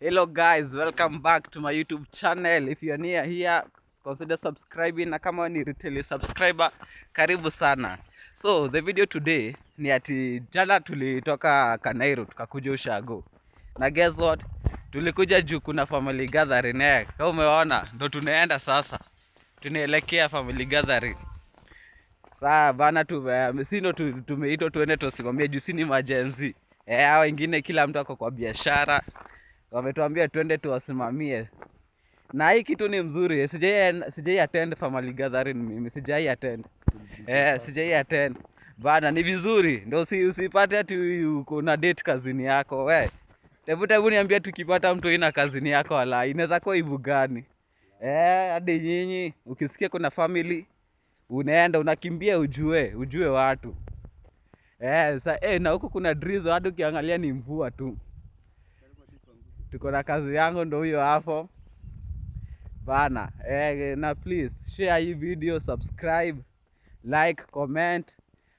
Hello guys, welcome back to my YouTube channel. If you are new here, consider subscribing, na kama ni retail subscriber, karibu sana. So the video today ni ati jana tulitoka Kanairo tukakuja Ushago. Na guess what? Tulikuja juu kuna family gathering kama umeona ndo tunaenda sasa. Tunaelekea family gathering. Saa bana ndo tumeitwa tuende tusimamie juu si ni majenzi. Hao wengine kila mtu ako kwa biashara. Wametuambia twende tuwasimamie. Na hii kitu ni mzuri. Sijai attend family gathering mimi. Sijai attend. Sijai attend. Bana ni vizuri. Ndio usipate ati uko na date kazini yako. Tebu niambia tukipata mtu ina kazini yako wala inaweza kuwa ibu gani? Hadi nyinyi ukisikia kuna family unaenda unakimbia ujue watu. Na huku kuna drizzle hadi ukiangalia ni mvua tu. Tuko na kazi yangu ndo huyo hapo bana. Na please share hii video, subscribe, like, comment.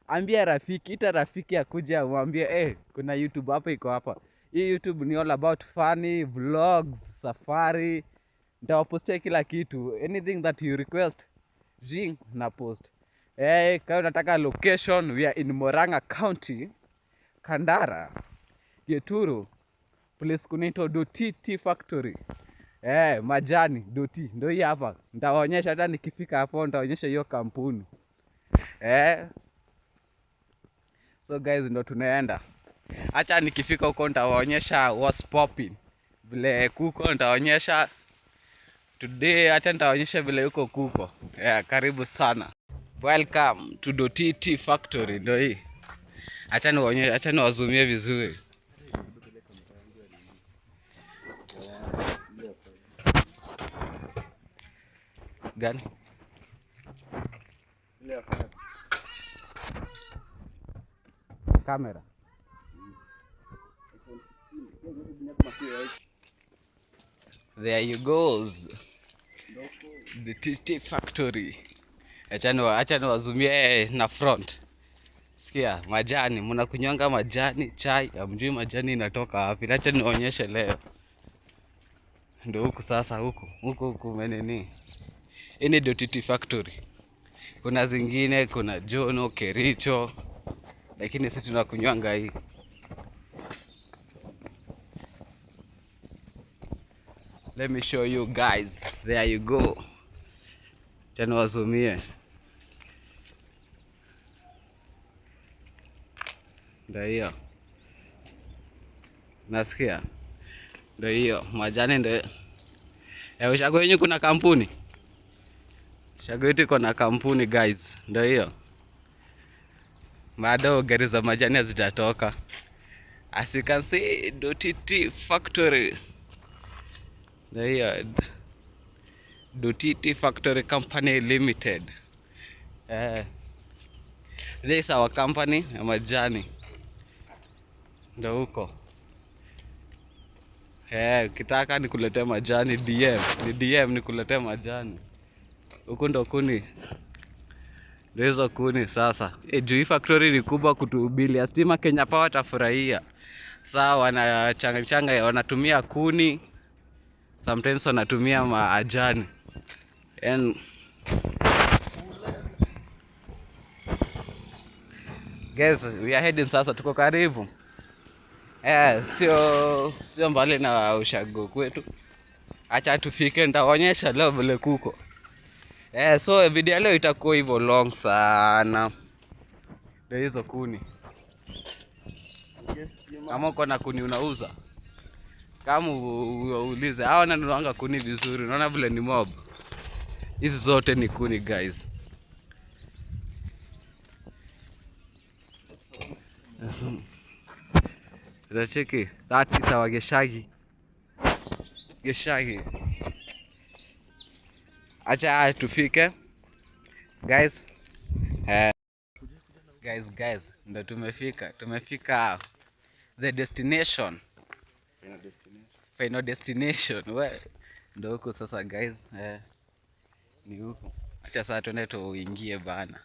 Ambia rafiki, ita rafiki akuja umwambie kuna YouTube hapa iko hapa. Hii YouTube ni all about funny vlogs, safari. Nitawapostia kila kitu, anything that you request jing na post. Kama unataka location, we are in Murang'a County, Kandara, Geturu, place kunaitwa Doti Tea Factory. Majani Doti ndio hii hapa. Nitawaonyesha hata nikifika hapo nitawaonyesha hiyo kampuni. So guys ndo tunaenda. Acha nikifika huko nitawaonyesha what's popping. Vile kuko nitawaonyesha today, acha nitawaonyesha vile huko kuko. Karibu sana. Welcome to Doti Tea Factory ndio hii. Acha niwazumie vizuri. Gani? Kamera. There you go. The Tea Factory. Acha niwazumie na front. Sikia, majani, mnakunywanga majani, chai, hamjui majani inatoka wapi. Acha nionyeshe leo. Ndio huku sasa huku menini. Hii ni Doti Tea Factory. Kuna zingine, kuna Jono, Kericho. Lakini sisi tunakunywanga hii. Let me show you guys. There you go. Acha niwazumie. Ndio hiyo. Nasikia. Ndio hiyo, majani ndio. Ushago yenyu kuna kampuni. Ushago yetu iko na kampuni guys. Ndio hiyo. Bado gari za majani hazijatoka. As you can see, Doti Tea Factory. Ndio hiyo. Doti Tea Factory Company Limited. This is our company ya majani. Ndio huko. Ukitaka nikuletee majani DM nikuletee majani. Huko ndo kuni. Ndio hizo kuni sasa. Juu hii factory ni kubwa kutubili ya stima, Kenya Power watafurahia. Sasa wanachanga wanatumia kuni. Sometimes wanatumia majani. Guys, we are heading sasa, tuko karibu. Sio mbali na Ushago kwetu. Acha tufike nitaonyesha leo vile kuko. So video leo itakuwa hivyo long sana. Ndio hizo kuni. Kama uko na kuni unauza, kama uulize hao wananunuanga kuni vizuri. Unaona vile ni mob. Hizi zote ni kuni guys. Cheki, that is our Geshagi. Acha tufike guys. Guys, ndo tumefika the destination. Final destination. Ndo huko sasa guys. Ni huko. Acha sasa tuende tuingie bana.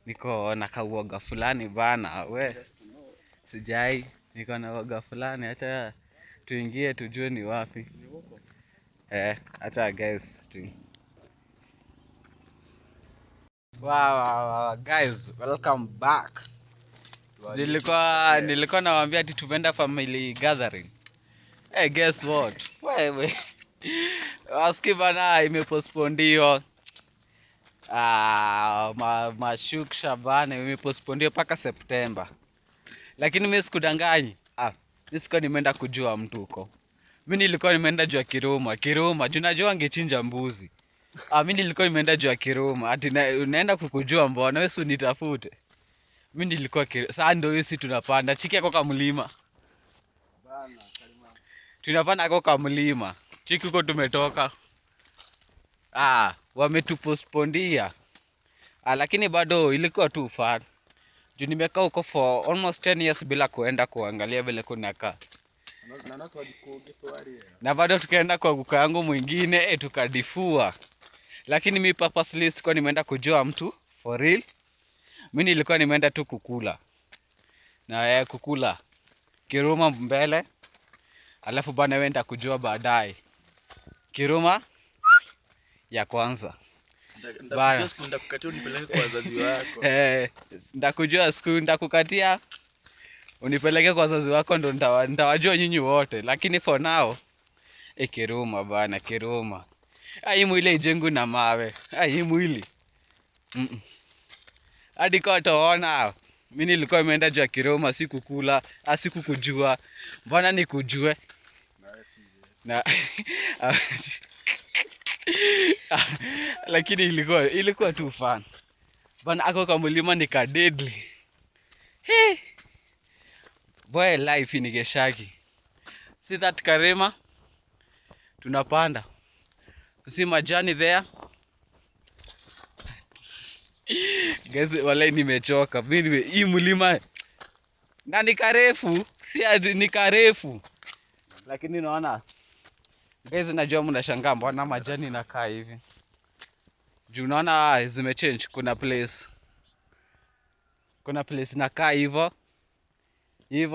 Niko na kauoga fulani bana. Sijai Niko na woga fulani, acha tuingie tujue ni wapi. Acha guys wow, guys, welcome back. Nilikuwa nawaambia ati tumeenda family gathering. Hey, guess what? Wewe. Waski bana imepostpondiwa. Mashuksha bana imepostpondiwa mpaka September. Lakini mimi sikudanganyi. Mimi sikuwa nimeenda kujua mtu huko. Mimi nilikuwa nimeenda jua Kiruma. Tunajua angechinja mbuzi. Mimi nilikuwa nimeenda jua Kiruma. Ati unaenda kukujua mbona wewe unitafute. Mimi nilikuwa sasa ndio hiyo, si tunapanda chiki yako kama mlima. Bana, tunapanda yako kama mlima. Chiki huko tumetoka. Wametupostpondia. Lakini bado ilikuwa tu fun. Juu nimekaa huko for almost 10 years bila kuenda kuangalia vile kunakaa. Na bado tukaenda kwa kuka yangu mwingine tukadifua. Lakini mimi purposely sikuwa nimeenda kujua mtu for real. Mimi nilikuwa nimeenda tu kukula. Na kukula Kiruma mbele. Alafu bana wenda kujua baadaye. Kiruma ya kwanza. Ndakujua siku ndakukatia unipeleke kwa wazazi wako. Ndakujua siku ndakukatia unipeleke kwa wazazi wako, ndo ndawajua nyinyi wote. Lakini for now Kiruma bana, Kiruma. Hii mwili ijengu na mawe. Hii mwili. Hadi kwa utaona. Mimi nilikuwa nimeenda jua Kiruma, sikukula, sikukujua. Mbona nikujue? Na lakini ilikuwa tu fun. Bana ako kama mlima nika deadly. Boy, life ni geshaki. See that Karema? Tunapanda. See majani there? Guys, walai nimechoka. Mimi hii mlima na ni karefu, si ni karefu. Lakini naona guys, najua mnashangaa mbona majani inakaa hivi. Juu unaona zimechange, kuna place inakaa hivyo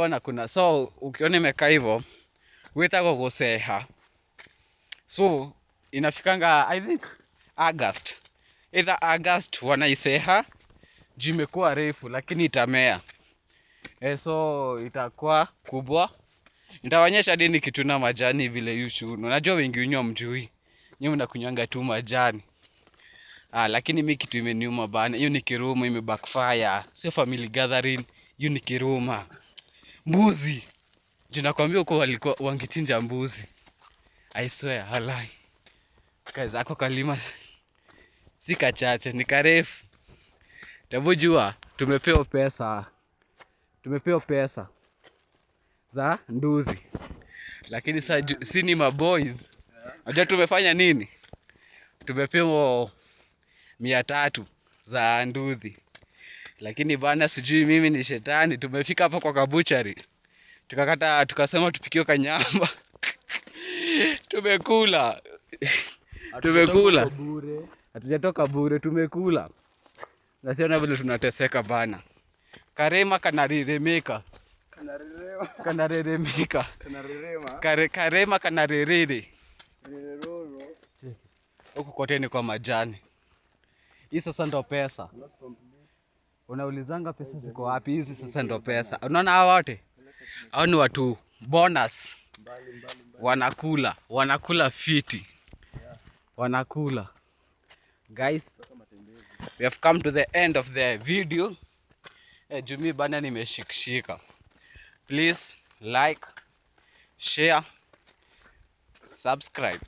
na kuna, so ukiona imekaa hivyo wetako kuseha. So inafikanga I think August, either August wanaiseha juu imekuwa refu, lakini itamea. So itakuwa kubwa. Nitawaonyesha dini kituna majani vile yushu. Unajua wengi unyo mjui. Nyinyi mnakunywanga tu majani. Lakini mimi kitu imeniuma bana. Hiyo ni Kiruma, ime backfire. Sio family gathering, hiyo ni Kiruma. Mbuzi. Juu nakwambia huko walikuwa wangechinja mbuzi. I swear, halai. Guys, ako kalima si kachache, ni karefu. Tabujua tumepewa pesa za nduzi. Lakini sasa si ni maboys. Unajua tumefanya nini? Tumepewa 300 za nduzi. Lakini bana sijui mimi ni shetani, tumefika hapa kwa kabuchari. Tukasema tupikiwe kanyama. Tumekula. Hatujatoka bure, tumekula. Na siona vile tunateseka bana. Karema kanareremeka. Karema kanarerere. Huku kote ni kwa majani. Hii sasa ndo pesa. Unaulizanga pesa ziko wapi? Hizi sasa ndo pesa. Unaona hawa wote? Hao ni watu bonus. Wanakula fiti. Wanakula. Guys, we have come to the end of the video. Jumi bana nimeshikishika. Please like, share, subscribe.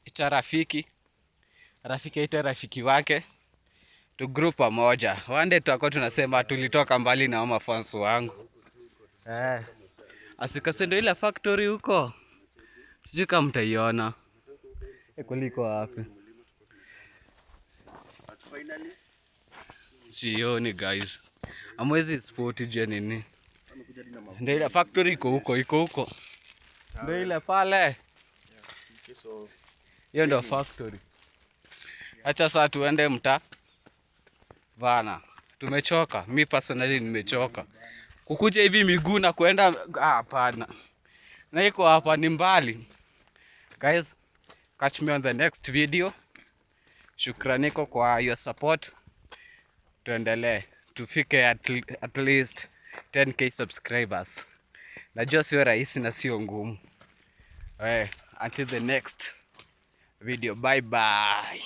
Ita rafiki ita rafiki wake, tu group pamoja. One day tutakuwa tunasema tulitoka mbali na mafans wangu. Asikase ndo ile factory huko. Sijui kama mtaiona. Kuliko wapi? Sioni guys. Amwezi sport je nini? Ndio ile factory iko huko. Ndio ile pale. Hiyo ndio factory. Acha sasa tuende mtaa. Bana, tumechoka. Mimi personally nimechoka. kukuja hivi miguu na kuenda hapana. Na iko hapa ni mbali. Guys, catch me on the next video. Shukraniko kwa your support. Tuendelee tufike at least 10k subscribers. Najua sio rahisi na sio ngumu. Until the next video. Bye bye.